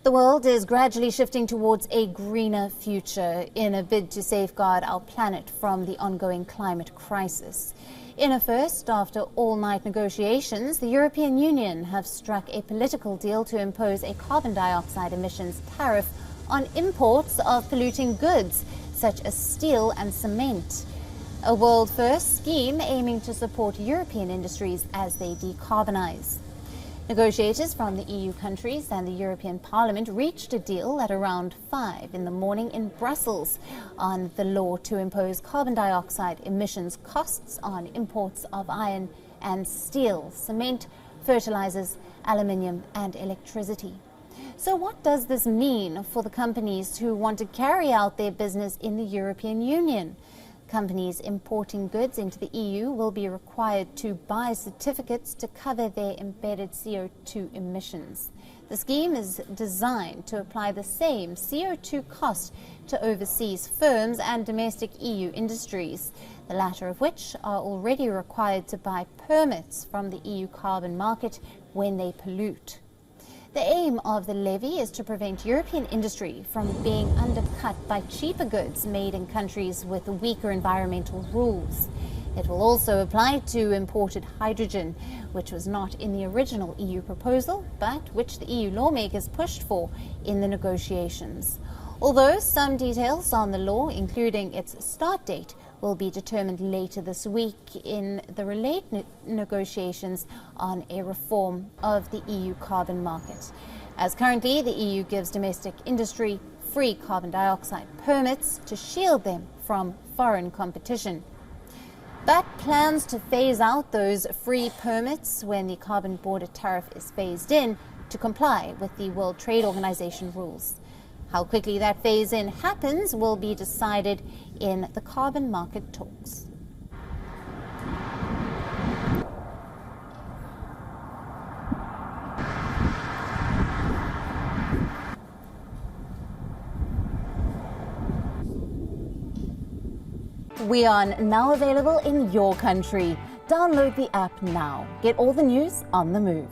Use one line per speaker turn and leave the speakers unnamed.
The world is gradually shifting towards a greener future in a bid to safeguard our planet from the ongoing climate crisis. In a first, after all-night negotiations, the European Union have struck a political deal to impose a carbon dioxide emissions tariff on imports of polluting goods, such as steel and cement. A world-first scheme aiming to support European industries as they decarbonise. Negotiators from the EU countries and the European Parliament reached a deal at around 5 in the morning in Brussels on the law to impose carbon dioxide emissions costs on imports of iron and steel, cement, fertilizers, aluminium and electricity. So what does this mean for the companies who want to carry out their business in the European Union? Companies importing goods into the EU will be required to buy certificates to cover their embedded CO2 emissions. The scheme is designed to apply the same CO2 cost to overseas firms and domestic EU industries, the latter of which are already required to buy permits from the EU carbon market when they pollute. The aim of the levy is to prevent European industry from being undercut by cheaper goods made in countries with weaker environmental rules. It will also apply to imported hydrogen, which was not in the original EU proposal, but which the EU lawmakers pushed for in the negotiations. Although some details on the law, including its start date, will be determined later this week in the related negotiations on a reform of the EU carbon market. As currently, the EU gives domestic industry free carbon dioxide permits to shield them from foreign competition. But plans to phase out those free permits when the carbon border tariff is phased in to comply with the World Trade Organization rules. How quickly that phase-in happens will be decided in the carbon market talks. WION now available in your country. Download the app now. Get all the news on the move.